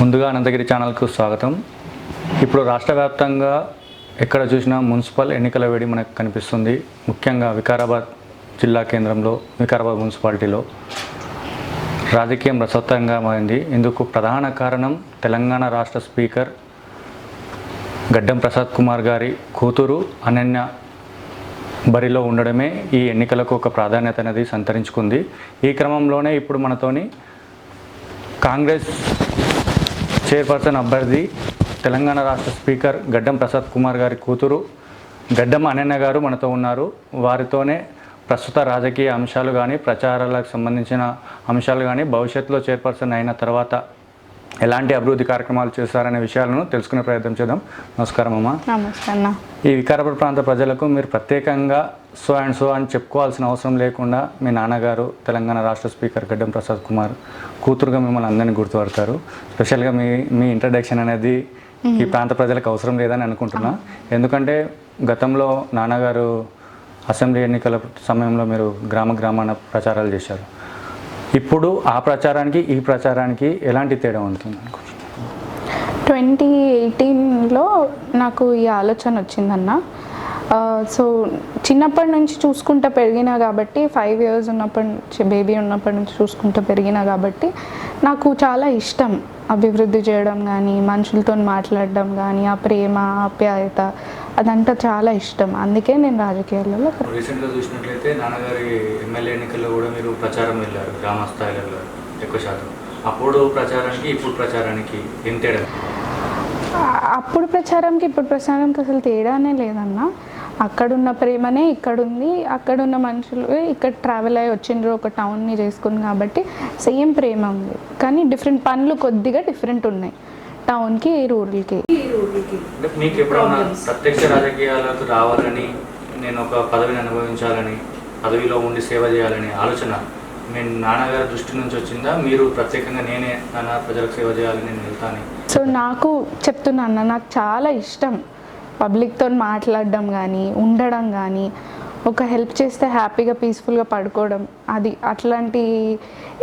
ముందుగా అనంతగిరి ఛానల్కు స్వాగతం. ఇప్పుడు రాష్ట్ర వ్యాప్తంగా ఎక్కడ చూసినా మున్సిపల్ ఎన్నికల వేడి మనకు కనిపిస్తుంది. ముఖ్యంగా వికారాబాద్ జిల్లా కేంద్రంలో వికారాబాద్ మున్సిపాలిటీలో రాజకీయం రసవత్తంగా మారింది. ఇందుకు ప్రధాన కారణం తెలంగాణ రాష్ట్ర స్పీకర్ గడ్డం ప్రసాద్ కుమార్ గారి కూతురు అనన్య బరిలో ఉండడమే ఈ ఎన్నికలకు ఒక ప్రాధాన్యత అనేది సంతరించుకుంది. ఈ క్రమంలోనే ఇప్పుడు మనతోని కాంగ్రెస్ చైర్పర్సన్ అభ్యర్థి తెలంగాణ రాష్ట్ర స్పీకర్ గడ్డం ప్రసాద్ కుమార్ గారి కూతురు గడ్డం అనన్య గారు మనతో ఉన్నారు. వారితోనే ప్రస్తుత రాజకీయ అంశాలు కానీ ప్రచారాలకు సంబంధించిన అంశాలు కానీ భవిష్యత్తులో చైర్పర్సన్ అయిన తర్వాత ఎలాంటి అభివృద్ధి కార్యక్రమాలు చేస్తారనే విషయాలను తెలుసుకునే ప్రయత్నం చేద్దాం. నమస్కారం అమ్మ. నమస్తే అన్న. ఈ వికారాబాద్ ప్రాంత ప్రజలకు మీరు ప్రత్యేకంగా సో అని చెప్పుకోవాల్సిన అవసరం లేకుండా మీ నాన్నగారు తెలంగాణ రాష్ట్ర స్పీకర్ గడ్డం ప్రసాద్ కుమార్ కూతురుగా మిమ్మల్ని అందరినీ గుర్తుపడతారు. స్పెషల్గా మీ ఇంట్రడక్షన్ అనేది ఈ ప్రాంత ప్రజలకు అవసరం లేదని అనుకుంటున్నా. ఎందుకంటే గతంలో నాన్నగారు అసెంబ్లీ ఎన్నికల సమయంలో మీరు గ్రామాన ప్రచారాలు చేశారు. ఇప్పుడు ఆ ప్రచారానికి ఈ ప్రచారానికి ఎలాంటి తేడా ఉంటుంది అనుకుంటున్నాను? 2018లో నాకు ఈ ఆలోచన వచ్చిందన్న. సో చిన్నప్పటి నుంచి చూసుకుంటూ పెరిగినా కాబట్టి 5 years ఉన్నప్పటి నుంచి బేబీ ఉన్నప్పటి నుంచి చూసుకుంటూ పెరిగినా కాబట్టి నాకు చాలా ఇష్టం అభివృద్ధి చేయడం కానీ మనుషులతో మాట్లాడడం కానీ ఆ ప్రేమ ఆప్యాయత అదంతా చాలా ఇష్టం. అందుకే నేను రాజకీయాలలో రీసెంట్గా చూసినట్లయితే నాన్నగారి ఎమ్మెల్యే ఎన్నికల్లో కూడా మీరు ప్రచారం వెళ్ళారు, గ్రామ స్థాయిలో ఎక్కువ శాతం. అప్పుడు ప్రచారానికి ఇప్పుడు ప్రచారానికి ఏం తేడా? అప్పుడు ప్రచారంకి ఇప్పుడు ప్రచారంకి అసలు తేడానే లేదన్న. అక్కడున్న ప్రేమనే ఇక్కడుంది, అక్కడున్న మనుషులు ఇక్కడ ట్రావెల్ అయ్యి వచ్చిండ్రు, ఒక టౌన్ని చేసుకుంది కాబట్టి సేమ్ ప్రేమ ఉంది. కానీ డిఫరెంట్ పనులు కొద్దిగా డిఫరెంట్ ఉన్నాయి టౌన్కి రూరల్కి. మీకు ఎప్పుడన్నా ప్రత్యక్ష రాజకీయాలకు రావాలని, నేను ఒక పదవిని అనుభవించాలని, పదవిలో ఉండి సేవ చేయాలని ఆలోచన మీ నాన్నగారి దృష్టి నుంచి వచ్చిందా? మీరు ప్రత్యేకంగా నేనే నాన్న ప్రజలకు సేవ చేయాలని నేను వెళ్తాను. సో నాకు చెప్తున్నాను, నాకు చాలా ఇష్టం పబ్లిక్తో మాట్లాడడం కానీ ఉండడం కానీ, ఒక హెల్ప్ చేస్తే హ్యాపీగా పీస్ఫుల్గా పడుకోవడం, అది అట్లాంటి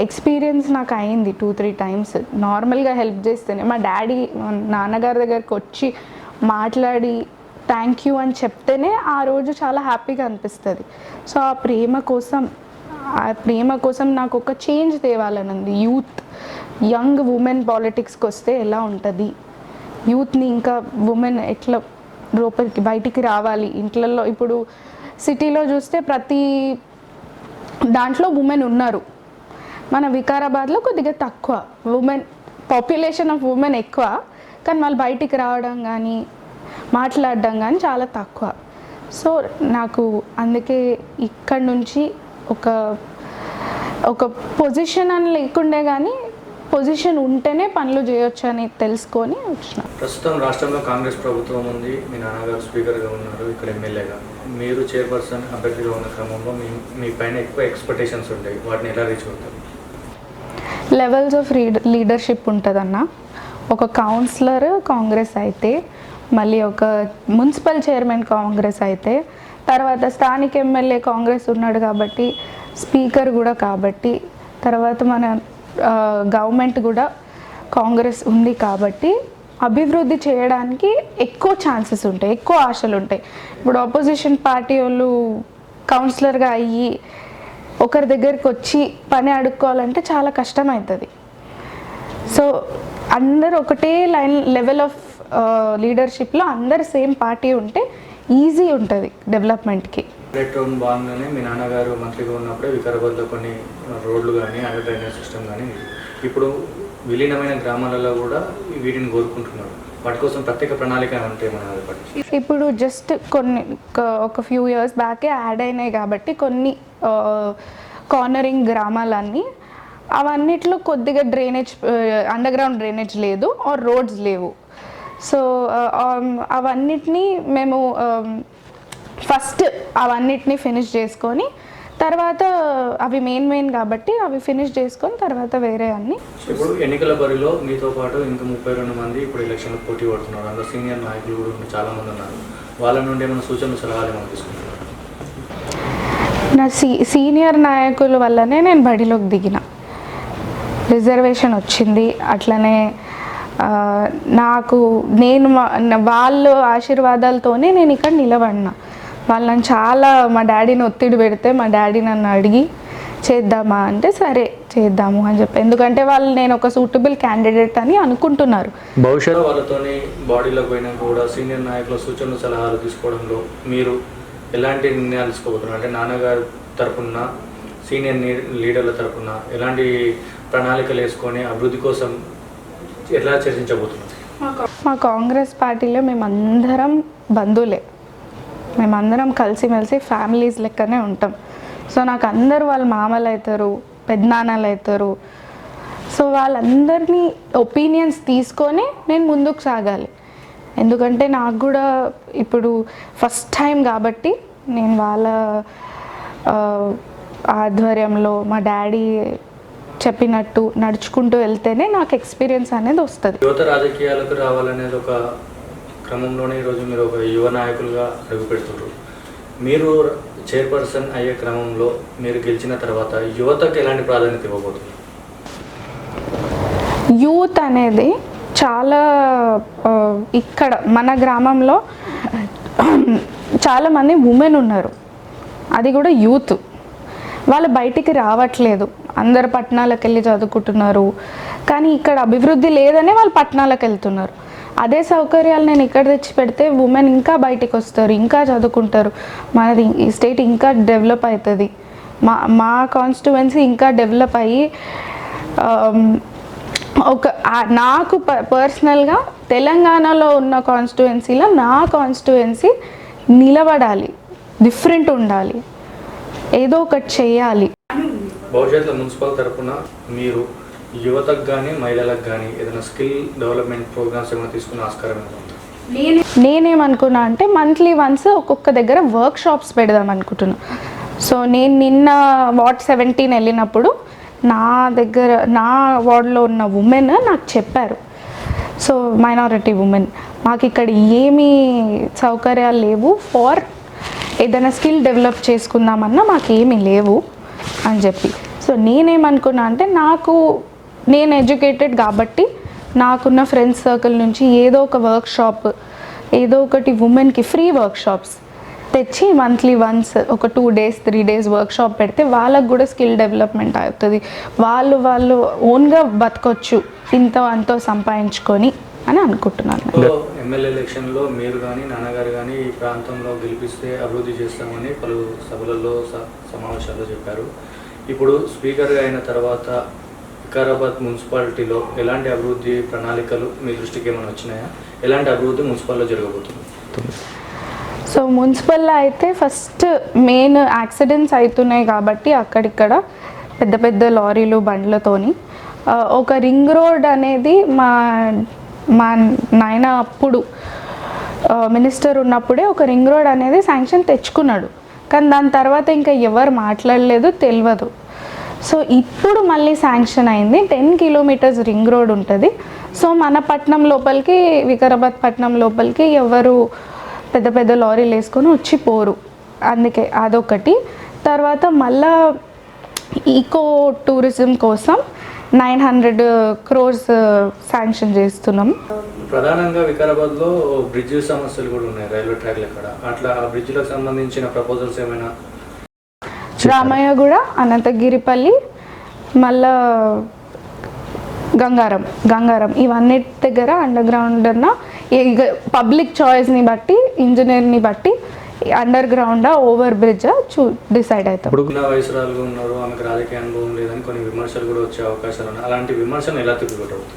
ఎక్స్పీరియన్స్ నాకు అయింది 2-3 times. నార్మల్గా హెల్ప్ చేస్తేనే మా డాడీ నాన్నగారి దగ్గరికి వచ్చి మాట్లాడి థ్యాంక్ యూ అని చెప్తేనే ఆ రోజు చాలా హ్యాపీగా అనిపిస్తుంది. సో ఆ ప్రేమ కోసం నాకు ఒక చేంజ్ తేవాలని ఉంది. యంగ్ ఉమెన్ పాలిటిక్స్కి వస్తే ఎలా ఉంటుంది, యూత్ని ఇంకా ఉమెన్ ఎట్లా లోపలికి బయటికి రావాలి. ఇంట్లలో ఇప్పుడు సిటీలో చూస్తే ప్రతి దాంట్లో ఉమెన్ ఉన్నారు, మన వికారాబాద్లో కొద్దిగా తక్కువ. పాపులేషన్ ఆఫ్ ఉమెన్ ఎక్కువ, కానీ వాళ్ళు బయటికి రావడం కానీ మాట్లాడడం కానీ చాలా తక్కువ. సో నాకు అందుకే ఇక్కడ నుంచి ఒక పొజిషన్ అని లేకుండే కానీ పొజిషన్ ఉంటేనే పనులు చేయొచ్చు అని తెలుసుకొని వచ్చిన. ప్రస్తుతం రాష్ట్రంలో కాంగ్రెస్ ప్రభుత్వం ఉంది, మీ నాన్నగారు స్పీకర్గా ఉన్నారు, ఇక్కడ ఎమ్మెల్యేగా మీరు చైర్పర్సన్ అభ్యర్థిగా ఉన్న క్రమంలో మీ పైన ఎక్కువ ఎక్స్పెక్టేషన్స్ ఉంటాయి. వాటిని ఎలా రీచ్ అవుతారు? లెవెల్స్ ఆఫ్ లీడర్షిప్ ఉంటుందన్న. ఒక కౌన్సిలర్ కాంగ్రెస్ అయితే, మళ్ళీ ఒక మున్సిపల్ చైర్మన్ కాంగ్రెస్ అయితే, తర్వాత స్థానిక ఎమ్మెల్యే కాంగ్రెస్ ఉన్నాడు కాబట్టి, స్పీకర్ కూడా కాబట్టి, తర్వాత మన గవర్నమెంట్ కూడా కాంగ్రెస్ ఉంది కాబట్టి అభివృద్ధి చేయడానికి ఎక్కువ ఛాన్సెస్ ఉంటాయి, ఎక్కువ ఆశలు ఉంటాయి. ఇప్పుడు ఆపోజిషన్ పార్టీ వాళ్ళు కౌన్సిలర్గా అయ్యి ఒకరి దగ్గరికి వచ్చి పని అడుక్కోవాలంటే చాలా కష్టమవుతుంది. సో అందరు ఒకటే లెవెల్ ఆఫ్ లీడర్షిప్లో అందరు సేమ్ పార్టీ ఉంటే ఈజీ ఉంటుంది డెవలప్మెంట్కి. టౌన్ భాగంగానే మీ నాన్నగారు మంత్రిగా ఉన్నప్పుడే వికారాబాద్లో కొన్ని రోడ్లు కానీ అండర్ డ్రైనేజ్ సిస్టమ్ కానీ ఇప్పుడు విలీనమైన గ్రామాలలో కూడా వీటిని కోరుకుంటున్నారు. వాటి కోసం ప్రత్యేక ప్రణాళిక ఉంటే మన ఇప్పుడు జస్ట్ ఒక ఫ్యూ ఇయర్స్ బ్యాకే యాడ్ అయినాయి కాబట్టి కొన్ని కార్నరింగ్ గ్రామాలన్నీ అవన్నిట్లో కొద్దిగా డ్రైనేజ్ అండర్ గ్రౌండ్ డ్రైనేజ్ లేదు ఆర్ రోడ్స్ లేవు. సో అవన్నిటినీ మేము ఫస్ట్ అవన్నిటినీ ఫినిష్ చేసుకొని తర్వాత అవి మెయిన్ కాబట్టి అవి ఫినిష్ చేసుకొని తర్వాత వేరే అన్ని. ఇప్పుడు ఎన్నికల బరిలో మీతో పాటు ఇంకా 32 మంది ఇప్పుడు ఎలక్షన్లో పోటీ పడుతున్నారు. అందులో సీనియర్ నాయకులు కూడా చాలా మంది ఉన్నారు. వాళ్ళ నుండి ఏమైనా సూచనలు సలహాలు ఏమైనా తీసుకుంటున్నారు? నా సీనియర్ నాయకుల వల్లనే నేను బడిలోకి దిగిన. రిజర్వేషన్ వచ్చింది, అట్లనే నాకు వాళ్ళ ఆశీర్వాదాలతోనే నేను ఇక్కడ నిలబడినా. వాళ్ళని చాలా మా డాడీని ఒత్తిడి పెడితే మా డాడీ నన్ను అడిగి చేద్దామా అంటే సరే చేద్దాము అని చెప్పి, ఎందుకంటే నేను ఒక సూటబుల్ క్యాండిడేట్ అని అనుకుంటున్నారు. భవిష్యత్తు వాళ్ళతోని బాడీలోకి పోయినా కూడా సీనియర్ నాయకుల సూచనలు సలహాలు తీసుకోవడంలో మీరు ఎలాంటి నిర్ణయాలు తీసుకోబోతున్నారు? అంటే నాన్నగారి తరపున సీనియర్ లీడర్ల తరపున ఎలాంటి ప్రణాళికలు వేసుకొని అభివృద్ధి కోసం ఎలా చర్చించబోతున్నారు? మా కాంగ్రెస్ పార్టీలో మేమందరం బంధువులే, మేమందరం కలిసిమెలిసి ఫ్యామిలీస్ లెక్కనే ఉంటాం. సో నాకు అందరూ వాళ్ళ మామలు అవుతారు, పెద్దనాన్నలు అవుతారు. సో వాళ్ళందరినీ ఒపీనియన్స్ తీసుకొని నేను ముందుకు సాగాలి. ఎందుకంటే నాకు కూడా ఇప్పుడు ఫస్ట్ టైం కాబట్టి నేను వాళ్ళ ఆధ్వర్యంలో మా డాడీ చెప్పినట్టు నడుచుకుంటూ వెళ్తేనే నాకు ఎక్స్పీరియన్స్ అనేది వస్తుంది. యువత రాజకీయాలకు రావాలనేది ఒక క్రమంలోనే ఈరోజు మీరు ఒక యువ నాయకులుగా అడుగు పెడుతున్నారు. మీరు చైర్పర్సన్ అయ్యే క్రమంలో మీరు గెలిచిన తర్వాత యువతకు ఎలాంటి ప్రాధాన్యత ఇవ్వబోతున్నారు? యూత్ అనేది చాలా ఇక్కడ మన గ్రామంలో చాలామంది ఉమెన్ ఉన్నారు, అది కూడా యూత్. వాళ్ళు బయటికి రావట్లేదు, అందరు పట్టణాలకు వెళ్ళి చదువుకుంటున్నారు. కానీ ఇక్కడ అభివృద్ధి లేదని వాళ్ళు పట్టణాలకు వెళ్తున్నారు. అదే సౌకర్యాలు నేను ఇక్కడ తెచ్చి పెడితే ఉమెన్ ఇంకా బయటికి వస్తారు, ఇంకా చదువుకుంటారు, మనది ఈ స్టేట్ ఇంకా డెవలప్ అవుతుంది. మా కాన్స్టిట్యువెన్సీ ఇంకా డెవలప్ అయ్యి నాకు పర్సనల్గా తెలంగాణలో ఉన్న కాన్స్టిట్యువెన్సీలో నా కాన్స్టిట్యువెన్సీ నిలబడాలి, డిఫరెంట్ ఉండాలి, ఏదో ఒకటి చేయాలి. భవిష్యత్తులో మున్సిపల్ తరఫున మీరు యువతకు కానీ మహిళలకు కానీ ఏదైనా స్కిల్ డెవలప్మెంట్ ప్రోగ్రామ్స్ ఏమైనా తీసుకునే ఆస్కారం ఉందా? నేనేమనుకున్నా అంటే మంత్లీ వన్స్ ఒక్కొక్క దగ్గర వర్క్ షాప్స్ పెడదాం అనుకుంటున్నా. సో నేను నిన్న వార్డ్ 17 వెళ్ళినప్పుడు నా దగ్గర నా వార్డులో ఉన్న ఉమెన్ నాకు చెప్పారు, సో మైనారిటీ ఉమెన్, మాకు ఇక్కడ ఏమీ సౌకర్యాలు లేవు, ఫార్ ఏదైనా స్కిల్ డెవలప్ చేసుకుందామన్నా మాకేమీ లేవు అని చెప్పి. సో నేనేమనుకున్నా అంటే నేను ఎడ్యుకేటెడ్ కాబట్టి నాకున్న ఫ్రెండ్స్ సర్కిల్ నుంచి ఏదో ఒక వర్క్ షాప్, ఏదో ఒకటి ఉమెన్కి ఫ్రీ వర్క్ షాప్స్ తెచ్చి మంత్లీ వన్స్ ఒక 2 days 3 days వర్క్ షాప్ పెడితే వాళ్ళకు కూడా స్కిల్ డెవలప్మెంట్ అవుతుంది, వాళ్ళు ఓన్గా బతకొచ్చు అంతో సంపాదించుకొని అని అనుకుంటున్నాను. ఎమ్మెల్యే ఎలక్షన్లో మీరు కానీ నాన్నగారు కానీ ఈ ప్రాంతంలో గెలిపిస్తే అభివృద్ధి చేస్తామని పలు సభలలో సమావేశాల్లో చెప్పారు. ఇప్పుడు స్పీకర్గా అయిన తర్వాత వికారాబాద్ మున్సిపాలిటీలో ఎలాంటి అభివృద్ధి ప్రణాళికలు మీ దృష్టికి ఏమైనా వచ్చినాయా? ఎలాంటి అభివృద్ధి మున్సిపాల్లో జరగబోతుంది? సో మున్సిపల్లో అయితే ఫస్ట్ మెయిన్ యాక్సిడెంట్స్ అవుతున్నాయి కాబట్టి అక్కడిక్కడ పెద్ద పెద్ద లారీలు బండ్లతోని ఒక రింగ్ రోడ్ అనేది మా నాయన అప్పుడు మినిస్టర్ ఉన్నప్పుడే ఒక రింగ్ రోడ్ అనేది శాంక్షన్ తెచ్చుకున్నాడు. కానీ దాని తర్వాత ఇంకా ఎవరు మాట్లాడలేదు, తెలియదు. సో ఇప్పుడు మళ్ళీ శాంక్షన్ అయింది, 10 kilometers రింగ్ రోడ్ ఉంటుంది. సో మన పట్నం లోపలికి, వికారాబాద్ పట్నం లోపలికి ఎవరు పెద్ద పెద్ద లారీలు వేసుకొని వచ్చి పోరు, అందుకే అదొకటి. తర్వాత మళ్ళా ఈకో టూరిజం కోసం 900 crores శాంక్షన్ చేస్తున్నాం. ప్రధానంగా వికారాబాద్లో బ్రిడ్జ్ సమస్యలు కూడా ఉన్నాయి, రైల్వే ట్రాక్లు ఎక్కడ, అట్లా ఆ బ్రిడ్జ్లకు సంబంధించిన ప్రపోజల్స్ ఏమైనా? రామయ్యగూడ, అనంతగిరిపల్లి, మళ్ళా గంగారం ఇవన్నిటి దగ్గర అండర్ గ్రౌండ్ అన్న పబ్లిక్ చాయిస్ని బట్టి, ఇంజనీర్ని బట్టి under ground over bridge decide అవుతాం. ఇప్పుడు చిన్న వయసురాలుగా ఉన్నారు, ఆమెకు రాజకీయ అనుభవం లేదని కొన్ని విమర్శలు కూడా వచ్చే అవకాశాలు ఉన్నాయి. అలాంటి విమర్శలు ఎలా తిరుగుతుంది?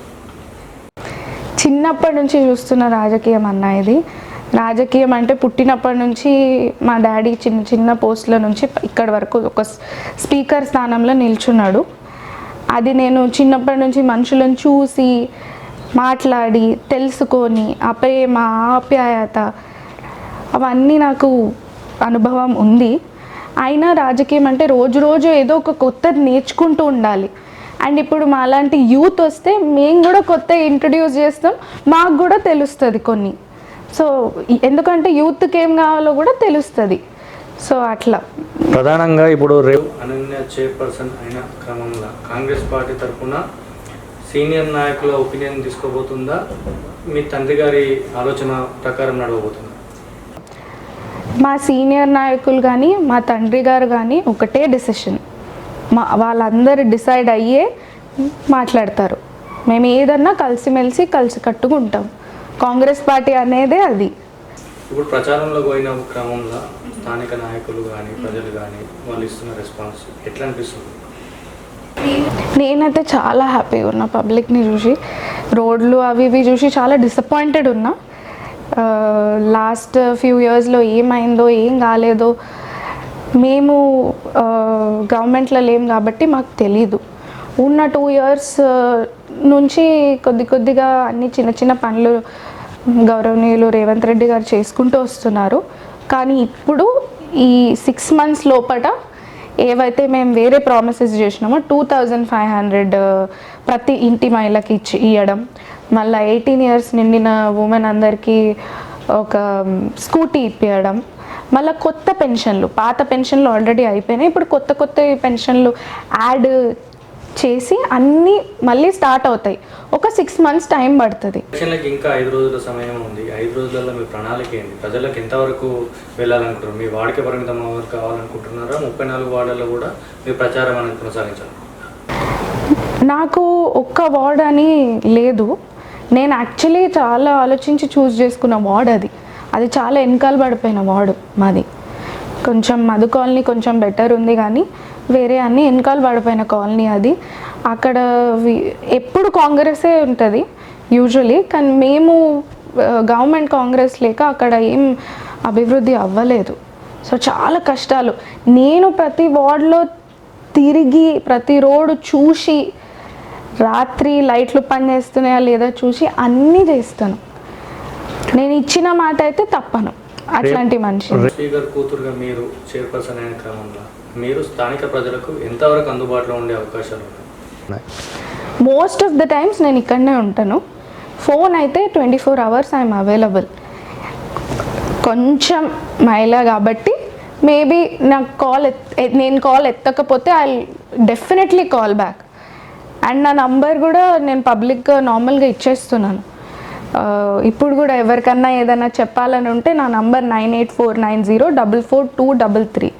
చిన్నప్పటి నుంచి చూస్తున్న రాజకీయం అన్న ఇది. రాజకీయం అంటే పుట్టినప్పటి నుంచి మా డాడీ చిన్న చిన్న పోస్టుల నుంచి ఇక్కడి వరకు ఒక స్పీకర్ స్థానంలో నిల్చున్నాడు. అది నేను చిన్నప్పటి నుంచి మనుషులను చూసి మాట్లాడి తెలుసుకొని ఆ ప్రేమ ఆప్యాయత అవన్నీ నాకు అనుభవం ఉంది. అయినా రాజకీయం అంటే రోజు రోజు ఏదో ఒక కొత్తది నేర్చుకుంటూ ఉండాలి. అండ్ ఇప్పుడు మాలాంటి యూత్ వస్తే మేము కూడా కొత్త ఇంట్రడ్యూస్ చేస్తాం, మాకు కూడా తెలుస్తుంది కొన్ని. సో ఎందుకంటే యూత్కి ఏం కావాలో కూడా తెలుస్తుంది. సో అట్లా ప్రధానంగా ఇప్పుడు రేపు అనన్య చైర్పర్సన్ అయిన క్రమంలో కాంగ్రెస్ పార్టీ తరఫున సీనియర్ నాయకుల ఒపీనియన్ తీసుకోబోతుందా, మీ తండ్రి గారి ఆలోచన ప్రకారం నడవబోతుందా? మా సీనియర్ నాయకులు కానీ మా తండ్రి గారు కానీ ఒకటే డెసిషన్, వాళ్ళందరూ డిసైడ్ అయ్యే మాట్లాడతారు. మేము ఏదన్నా కలిసిమెలిసి కలిసికట్టుగా ఉంటాం. కాంగ్రెస్ పార్టీ అనేదే అది. ఇప్పుడు ప్రచారంలో పోయిన క్రమంలో స్థానిక నాయకులు కానీ ప్రజలు కానీ వాళ్ళు ఇస్తున్న రెస్పాన్స్ ఎట్లా అనిపిస్తుంది? నేనైతే చాలా హ్యాపీగా ఉన్నా. పబ్లిక్ని చూసి, రోడ్లు అవి ఇవి చూసి చాలా డిసప్పాయింటెడ్ ఉన్నా. లాస్ట్ ఫ్యూ ఇయర్స్లో ఏమైందో ఏం కాలేదో మేము గవర్నమెంట్లో లేం కాబట్టి మాకు తెలీదు. ఉన్న 2 years నుంచి కొద్దిగా అన్ని చిన్న చిన్న పనులు గౌరవనీయులు రేవంత్ రెడ్డి గారు చేసుకుంటూ వస్తున్నారు. కానీ ఇప్పుడు ఈ 6 months లోపల ఏవైతే మేము వేరే ప్రామిసెస్ చేసినామో 2500 ప్రతి ఇంటి మహిళకి ఇవ్వడం, మళ్ళీ 18 years నిండిన ఉమెన్ అందరికీ ఒక స్కూటీ ఇప్పించడం, మళ్ళీ కొత్త పెన్షన్లు, పాత పెన్షన్లు ఆల్రెడీ అయిపోయినాయి, ఇప్పుడు కొత్త పెన్షన్లు యాడ్ చేసి అన్నీ మళ్ళీ స్టార్ట్ అవుతాయి. ఒక 6 months టైం పడుతుంది. ఎలక్షన్లకి ఇంకా 5 రోజుల సమయం ఉంది. 5 రోజులలో మీ ప్రణాళిక ఏంటి? ప్రజలకు ఎంతవరకు వెళ్ళాలనుకుంటున్నారు? మీ వాడికి పరిమితం కావాలనుకుంటున్నారా? 34 వార్డుల్లో కూడా మీ ప్రచారం అనేది కొనసాగించాలి? నాకు ఒక్క వార్డ్ అని లేదు. నేను యాక్చువల్లీ చాలా ఆలోచించి చూస్ చేసుకున్న వార్డ్ అది చాలా వెనకాల పడిపోయిన వార్డు మాది. కొంచెం మధు కాలనీ కొంచెం బెటర్ ఉంది, కానీ వేరే అన్ని వెనకాల పడిపోయిన కాలనీ అది. అక్కడ ఎప్పుడు కాంగ్రెసే ఉంటుంది యూజువలీ, కానీ మేము గవర్నమెంట్ కాంగ్రెస్ లేక అక్కడ ఏం అభివృద్ధి అవ్వలేదు. సో చాలా కష్టాలు. నేను ప్రతి వార్డులో తిరిగి ప్రతి రోడ్డు చూసి, రాత్రి లైట్లు పనిచేస్తున్నాయా లేదా చూసి అన్నీ చేస్తాను. నేను ఇచ్చిన మాట అయితే తప్పను. అట్లాంటి మనిషి. స్పీకర్ కూతురుగా మీరు చైర్పర్సన్ అయిన క్రమంలో మీరు స్థానిక ప్రజలకు ఎంతవరకు అందుబాటులో ఉండే అవకాశాలు ఉన్నాయి? మోస్ట్ ఆఫ్ ద టైమ్స్ నేను ఇక్కడనే ఉంటాను. ఫోన్ అయితే 24 hours ఐఎమ్ అవైలబుల్. కొంచెం మహిళ కాబట్టి మేబీ నాకు నేను కాల్ ఎత్తకపోతే I definitely call back. And నా నంబర్ కూడా నేను పబ్లిక్గా నార్మల్గా ఇచ్చేస్తున్నాను. ఇప్పుడు కూడా ఎవరికన్నా ఏదైనా చెప్పాలని ఉంటే నా నంబర్ 9849044233.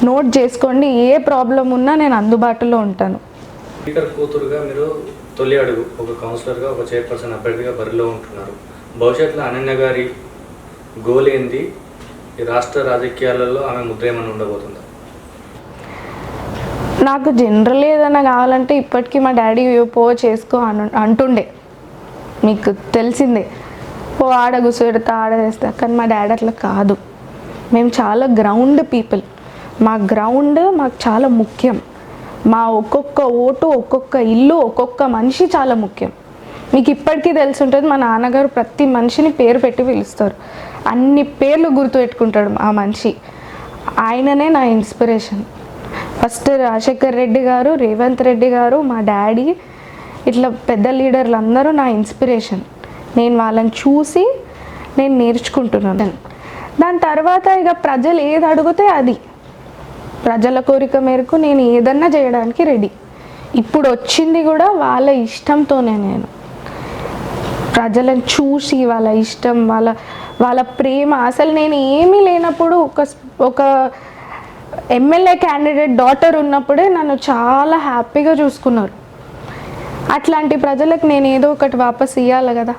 నోట్ చేసుకోండి. ఏ ప్రాబ్లం ఉన్నా నేను అందుబాటులో ఉంటాను. స్పీకర్ కూతురుగా మీరు తొలి అడుగు ఒక కౌన్సిలర్గా, ఒక చైర్పర్సన్ అభ్యర్థిగా బరిలో ఉంటున్నారు. భవిష్యత్తులో అనన్య గారి గోల్ ఏంది? ఈ రాష్ట్ర రాజకీయాలలో ఆమె ముద్ర ఏమైనా ఉండబోతుందా? నాకు జనరల్ ఏదైనా కావాలంటే ఇప్పటికీ మా డాడీ పో చేసుకో అంటుండే, మీకు తెలిసిందే. ఓ ఆడ కూర్చోబెడతా, ఆడ చేస్తా. కానీ మా డాడీ అట్లా కాదు. మేము చాలా గ్రౌండ్ పీపుల్. మా గ్రౌండ్ మాకు చాలా ముఖ్యం. మా ఒక్కొక్క ఓటు, ఒక్కొక్క ఇల్లు, ఒక్కొక్క మనిషి చాలా ముఖ్యం. మీకు ఇప్పటికీ తెలిసి ఉంటుంది, మా నాన్నగారు ప్రతి మనిషిని పేరు పెట్టి పిలుస్తారు. అన్ని పేర్లు గుర్తుపెట్టుకుంటాడు ఆ మనిషి. ఆయననే నా ఇన్స్పిరేషన్. ఫస్ట్ రాజశేఖర్ రెడ్డి గారు, రేవంత్ రెడ్డి గారు, మా డాడీ, ఇట్లా పెద్ద లీడర్లు అందరూ నా ఇన్స్పిరేషన్. నేను వాళ్ళని చూసి నేను నేర్చుకుంటున్నాను. దాని తర్వాత ఇక ప్రజలు ఏది అడిగితే అది, ప్రజల కోరిక మేరకు నేను ఏదన్నా చేయడానికి రెడీ. ఇప్పుడు వచ్చింది కూడా వాళ్ళ ఇష్టంతోనే. నేను ప్రజలను చూసి వాళ్ళ ఇష్టం, వాళ్ళ ప్రేమ. అసలు నేను ఏమీ లేనప్పుడు ఒక ఎమ్మెల్యే క్యాండిడేట్ డాటర్ ఉన్నప్పుడే నన్ను చాలా హ్యాపీగా చూసుకున్నారు. అట్లాంటి ప్రజలకు నేను ఏదో ఒకటి వాపస్ ఇవ్వాలి కదా,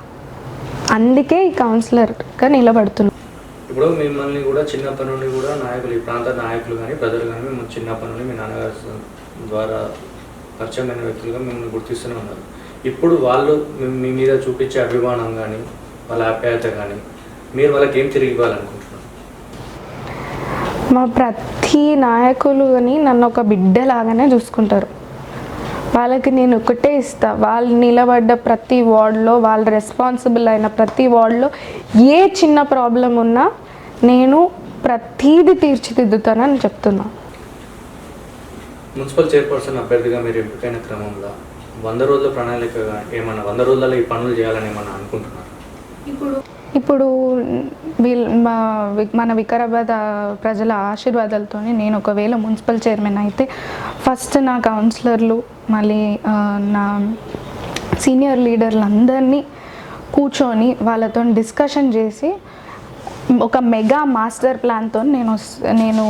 అందుకే ఈ కౌన్సిలర్గా నిలబడుతున్నాను. ఇప్పుడు మిమ్మల్ని కూడా చిన్నప్పటి నుండి కూడా నాయకులు, ఈ ప్రాంత నాయకులు కానీ ప్రజలు కానీ మిమ్మల్ని చిన్నప్పటి నుండి మీ నాన్నగారి ద్వారా పరిచయమైన వ్యక్తులుగా మిమ్మల్ని గుర్తిస్తూనే ఉన్నారు. ఇప్పుడు వాళ్ళు మీ మీద చూపించే అభిమానం కానీ వాళ్ళ ఆప్యాయత కానీ మీరు వాళ్ళకి ఏం తిరిగి ఇవ్వాలనుకుంటున్నారు? మా ప్రతి నాయకులు కానీ నన్ను ఒక బిడ్డలాగానే చూసుకుంటారు. వాళ్ళకి నేను ఒకటే ఇస్తా. వాళ్ళు నిలబడ్డ ప్రతి వార్డులో, వాళ్ళు రెస్పాన్సిబుల్ అయిన ప్రతి వార్డులో ఏ చిన్న ప్రాబ్లం ఉన్నా నేను ప్రతీది తీర్చిదిద్దుతానని చెప్తున్నా. మున్సిపల్ చైర్పర్సన్ అభ్యర్థిగా మీరు ఎంపికైన క్రమంలో 100 రోజుల ప్రణాళికగా ఏమన్నా 100 రోజులలో ఈ పనులు చేయాలని ఏమన్నా అనుకుంటున్నారు? ఇప్పుడు మన వికారాబాద్ ప్రజల ఆశీర్వాదాలతో నేను ఒకవేళ మున్సిపల్ చైర్మన్ అయితే ఫస్ట్ నా కౌన్సిలర్లు, మళ్ళీ నా సీనియర్ లీడర్లందరినీ కూర్చొని వాళ్ళతో డిస్కషన్ చేసి ఒక మెగా మాస్టర్ ప్లాన్తో నేను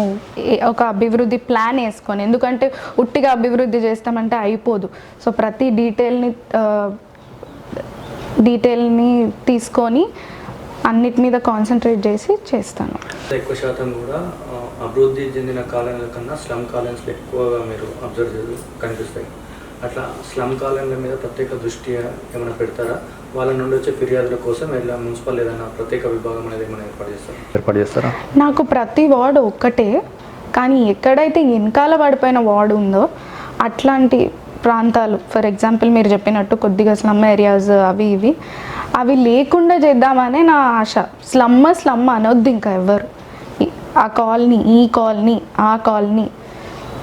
ఒక అభివృద్ధి ప్లాన్ వేసుకొని, ఎందుకంటే ఉట్టిగా అభివృద్ధి చేస్తామంటే అయిపోదు. సో ప్రతి డీటెయిల్ని తీసుకొని అన్నిటి మీద కాన్సన్ట్రేట్ చేసి చేస్తాను. ఎక్కువ శాతం కూడా అభివృద్ధి చెందిన కాలనీల కన్నా స్లమ్ కాలనీస్లో ఎక్కువగా మీరు అబ్జర్వ్ కనిపిస్తాయి. అట్లా స్లమ్ కాలనీల మీద ప్రత్యేక దృష్టి ఏమైనా పెడతారా? వాళ్ళ నుండి వచ్చే ఫిర్యాదుల కోసం ఇలా మున్సిపల్ ఏదైనా ప్రత్యేక విభాగం అనేది ఏమైనా ఏర్పాటు చేస్తారా? నాకు ప్రతి వార్డు ఒక్కటే, కానీ ఎక్కడైతే వెనకాల పడిపోయిన వార్డు ఉందో అట్లాంటి ప్రాంతాలు, ఫర్ ఎగ్జాంపుల్ మీరు చెప్పినట్టు కొద్దిగా స్లమ్ ఏరియాస్ అవి లేకుండా చేద్దామనే నా ఆశ. స్లమ్ అనొద్దు ఇంకా ఎవరు. ఆ కాలనీ, ఈ కాలనీ, ఆ కాలనీ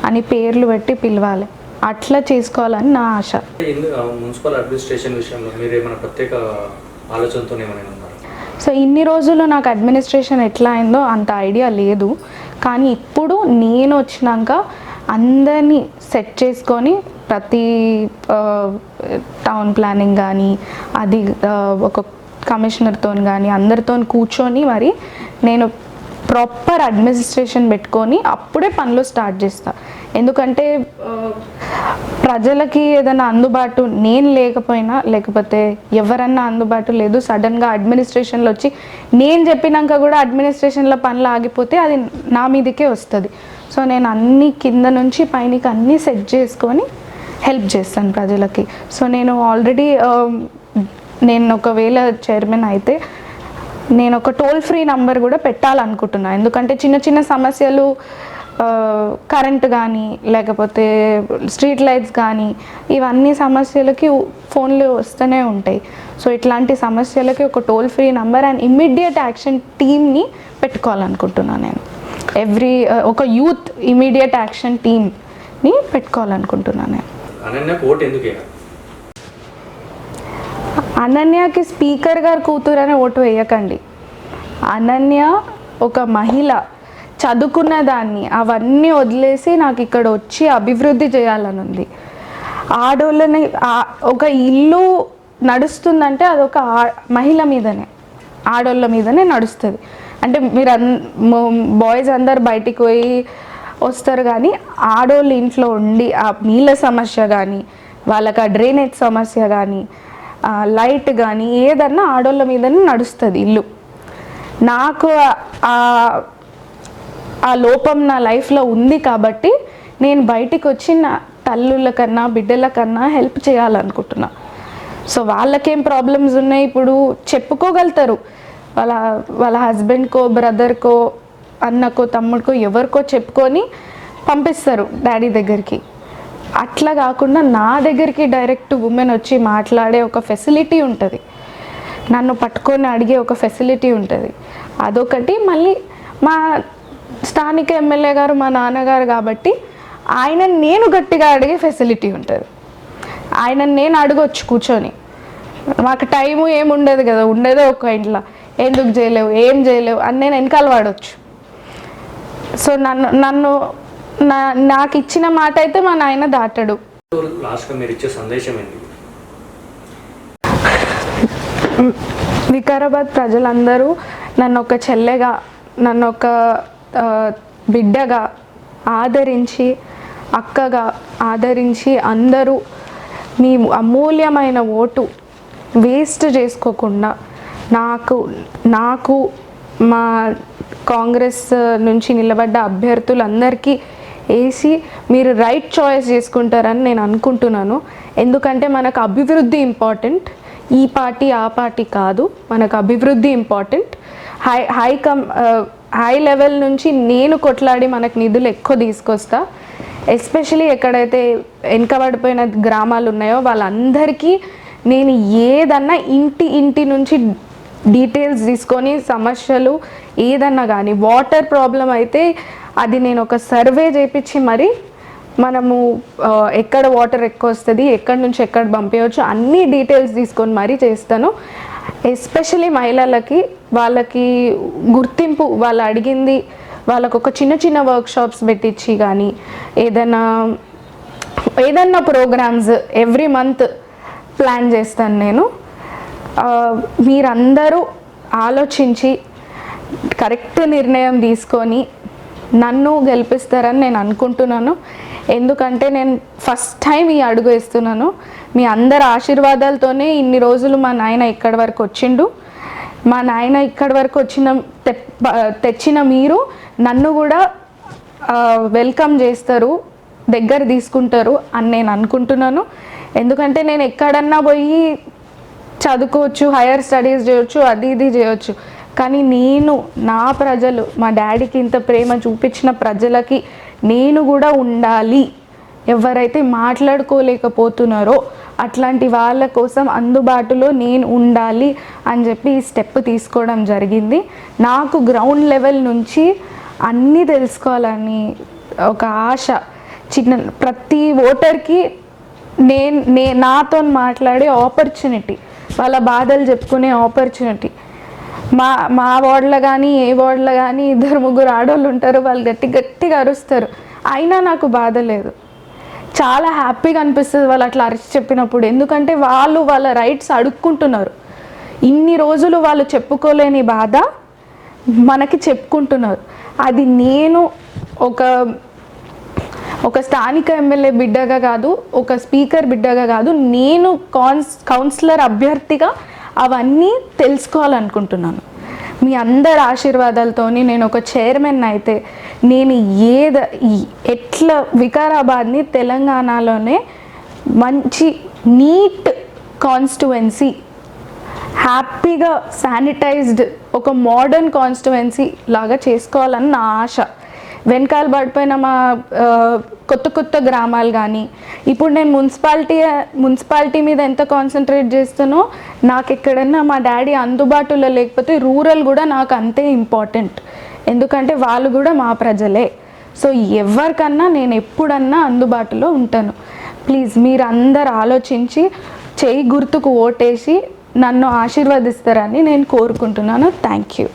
అని పేర్లు పెట్టి పిలవాలి. అట్లా చేసుకోవాలని నా ఆశ. మున్సిపల్ అడ్మినిస్ట్రేషన్ విషయంలో మీరు ఏమైనా ప్రత్యేక ఆలోచనతో ఏమైనా ఉన్నారు? సో ఇన్ని రోజులు నాకు అడ్మినిస్ట్రేషన్ ఎట్లా అయిందో అంత ఐడియా లేదు, కానీ ఇప్పుడు నేను వచ్చినాక అందరినీ సెట్ చేసుకొని ప్రతి టౌన్ ప్లానింగ్ కానీ అది ఒక కమిషనర్తో కానీ అందరితో కూర్చొని మరి నేను ప్రాపర్ అడ్మినిస్ట్రేషన్ పెట్టుకొని అప్పుడే పనులు స్టార్ట్ చేస్తా. ఎందుకంటే ప్రజలకి ఏదైనా అందుబాటు నేను లేకపోయినా, లేకపోతే ఎవరన్నా అందుబాటు లేదు, సడన్గా అడ్మినిస్ట్రేషన్లో వచ్చి నేను చెప్పినాక కూడా అడ్మినిస్ట్రేషన్లో పనులు ఆగిపోతే అది నా మీదకే వస్తుంది. సో నేను అన్ని కింద నుంచి పైనకి అన్నీ సెట్ చేసుకొని హెల్ప్ చేస్తాను ప్రజలకి. సో నేను ఆల్రెడీ నేను ఒకవేళ చైర్మన్ అయితే నేను ఒక టోల్ ఫ్రీ నంబర్ కూడా పెట్టాలనుకుంటున్నాను. ఎందుకంటే చిన్న చిన్న సమస్యలు, కరెంట్ కానీ లేకపోతే స్ట్రీట్ లైట్స్ కానీ ఇవన్నీ సమస్యలకి ఫోన్లు వస్తూనే ఉంటాయి. సో ఇట్లాంటి సమస్యలకి ఒక toll free number and immediate action టీమ్ని పెట్టుకోవాలనుకుంటున్నాను నేను. ఒక యూత్ ఇమ్మీడియట్ యాక్షన్ టీమ్ని పెట్టుకోవాలనుకుంటున్నాను నేను. అనన్యకి స్పీకర్ గారు కూతురు అని ఓటు వేయకండి. అనన్య ఒక మహిళ, చదువుకున్న దాన్ని అవన్నీ వదిలేసి నాకు ఇక్కడ వచ్చి అభివృద్ధి చేయాలని ఉంది. ఆడోళ్ళని ఒక ఇల్లు నడుస్తుందంటే అదొక మహిళ మీదనే, ఆడోళ్ళ మీదనే నడుస్తుంది. అంటే మీరు బాయ్స్ అందరు బయటికి పోయి వస్తారు, కానీ ఆడోళ్ళు ఇంట్లో ఉండి ఆ నీళ్ళ సమస్య కానీ, వాళ్ళకి ఆ డ్రైనేజ్ సమస్య కానీ, లైట్ కానీ ఏదన్నా ఆడోళ్ళ మీదనే నడుస్తుంది ఇల్లు. నాకు ఆ లోపం నా లైఫ్లో ఉంది కాబట్టి నేను బయటికి వచ్చి నా తల్లుల కన్నా బిడ్డల కన్నా హెల్ప్ చేయాలనుకుంటున్నా. సో వాళ్ళకేం ప్రాబ్లమ్స్ ఉన్నాయి ఇప్పుడు చెప్పుకోగలుగుతారు, వాళ్ళ హస్బెండ్కో బ్రదర్కో అన్నకో తమ్ముడికో ఎవరికో చెప్పుకొని పంపిస్తారు డాడీ దగ్గరికి. అట్లా కాకుండా నా దగ్గరికి డైరెక్ట్ ఉమెన్ వచ్చి మాట్లాడే ఒక ఫెసిలిటీ ఉంటుంది, నన్ను పట్టుకొని అడిగే ఒక ఫెసిలిటీ ఉంటుంది. అదొకటి. మళ్ళీ మా స్థానిక ఎమ్మెల్యే గారు మా నాన్నగారు కాబట్టి ఆయన నేను గట్టిగా అడిగే ఫెసిలిటీ ఉంటుంది. ఆయన నేను అడగొచ్చు కూర్చొని. మాకు టైము ఏముండదు కదా, ఉండేదో ఒక ఇంట్లో ఎందుకు చేయలేవు ఏం చేయలేవు అని నేను వెనకాల వాడవచ్చు. సో నాకు ఇచ్చిన మాట అయితే మా నాయన దాటాడు. వికారాబాద్ ప్రజలందరూ నన్ను ఒక చెల్లెగా, నన్ను ఒక బిడ్డగా ఆదరించి, అక్కగా ఆదరించి అందరూ మీ అమూల్యమైన ఓటు వేస్ట్ చేసుకోకుండా నాకు మా కాంగ్రెస్ నుంచి నిలబడ్డ అభ్యర్థులందరికీ వేసి మీరు రైట్ చాయిస్ చేసుకుంటారని నేను అనుకుంటున్నాను. ఎందుకంటే మనకు అభివృద్ధి ఇంపార్టెంట్, ఈ పార్టీ ఆ పార్టీ కాదు, మనకు అభివృద్ధి ఇంపార్టెంట్. హై లెవెల్ నుంచి నేను కొట్లాడి మనకు నిధులు ఎక్కువ తీసుకొస్తా. ఎస్పెషలీ ఎక్కడైతే వెనుకబడిపోయిన గ్రామాలు ఉన్నాయో వాళ్ళందరికీ నేను ఏదన్నా ఇంటి నుంచి డీటెయిల్స్ తీసుకొని సమస్యలు ఏదన్నా కానీ, వాటర్ ప్రాబ్లం అయితే అది నేను ఒక సర్వే చేయించి మరి మనము ఎక్కడ వాటర్ ఎక్కువ వస్తుంది, ఎక్కడి నుంచి ఎక్కడ పంపించవచ్చు అన్ని డీటెయిల్స్ తీసుకొని మరీ చేస్తాను. ఎస్పెషలీ మహిళలకి వాళ్ళకి గుర్తింపు, వాళ్ళు అడిగింది వాళ్ళకు ఒక చిన్న వర్క్షాప్స్ పెట్టించి కానీ ఏదైనా ప్రోగ్రామ్స్ ఎవ్రీ మంత్ ప్లాన్ చేస్తాను నేను. మీరందరూ ఆలోచించి కరెక్ట్ నిర్ణయం తీసుకొని నన్ను గెలిపిస్తారని నేను అనుకుంటున్నాను. ఎందుకంటే నేను ఫస్ట్ టైం ఈ అడుగు వేస్తున్నాను. మీ అందరి ఆశీర్వాదాలతోనే ఇన్ని రోజులు మా నాయన ఇక్కడి వరకు వచ్చిండు. మా నాయన ఇక్కడి వరకు తెచ్చిన మీరు నన్ను కూడా వెల్కమ్ చేస్తారు, దగ్గర తీసుకుంటారు అని నేను అనుకుంటున్నాను. ఎందుకంటే నేను ఎక్కడన్నా పోయి చదువుకోవచ్చు, హైయర్ స్టడీస్ చేయొచ్చు, అది ఇది చేయొచ్చు, కానీ నేను నా ప్రజలు, మా డాడీకి ఇంత ప్రేమ చూపించిన ప్రజలకి నేను కూడా ఉండాలి. ఎవరైతే మాట్లాడుకోలేకపోతున్నారో అట్లాంటి వాళ్ళ కోసం అందుబాటులో నేను ఉండాలి అని చెప్పి ఈ స్టెప్ తీసుకోవడం జరిగింది. నాకు గ్రౌండ్ లెవెల్ నుంచి అన్నీ తెలుసుకోవాలని ఒక ఆశ. ప్రతి ఓటర్కి నాతో మాట్లాడే ఆపర్చునిటీ, వాళ్ళ బాధలు చెప్పుకునే ఆపర్చునిటీ. మా వార్డులో కానీ ఏ వార్డులో కానీ 2-3 ఆడవాళ్ళు ఉంటారు, వాళ్ళు గట్టిగా అరుస్తారు, అయినా నాకు బాధ లేదు. చాలా హ్యాపీగా అనిపిస్తుంది వాళ్ళు అట్లా అరిచి చెప్పినప్పుడు. ఎందుకంటే వాళ్ళు వాళ్ళ రైట్స్ అడుక్కుంటున్నారు. ఇన్ని రోజులు వాళ్ళు చెప్పుకోలేని బాధ మనకి చెప్పుకుంటున్నారు. అది నేను ఒక స్థానిక ఎమ్మెల్యే బిడ్డగా కాదు, ఒక స్పీకర్ బిడ్డగా కాదు, నేను కౌన్సిలర్ అభ్యర్థిగా అవన్నీ తెలుసుకోవాలనుకుంటున్నాను. మీ అందరి ఆశీర్వాదాలతోని నేను ఒక చైర్మన్ అయితే నేను ఎట్లా వికారాబాద్ని తెలంగాణలోనే మంచి నీట్ కాన్స్టిట్యువెన్సీ, హ్యాపీగా శానిటైజ్డ్ ఒక మోడర్న్ కాన్స్టిట్యువెన్సీ లాగా చేసుకోవాలని నా ఆశ. వెనకాల పడిపోయిన మా కొత్త గ్రామాలు కానీ, ఇప్పుడు నేను మున్సిపాలిటీ మీద ఎంత కాన్సన్ట్రేట్ చేస్తానో, నాకు ఎక్కడన్నా మా డాడీ అందుబాటులో లేకపోతే రూరల్ కూడా నాకు అంతే ఇంపార్టెంట్. ఎందుకంటే వాళ్ళు కూడా మా ప్రజలే. సో ఎవరికన్నా నేను ఎప్పుడన్నా అందుబాటులో ఉంటాను. ప్లీజ్ మీరు అందరు ఆలోచించి చేయి గుర్తుకు ఓటేసి నన్ను ఆశీర్వదిస్తారని నేను కోరుకుంటున్నాను. Thank you.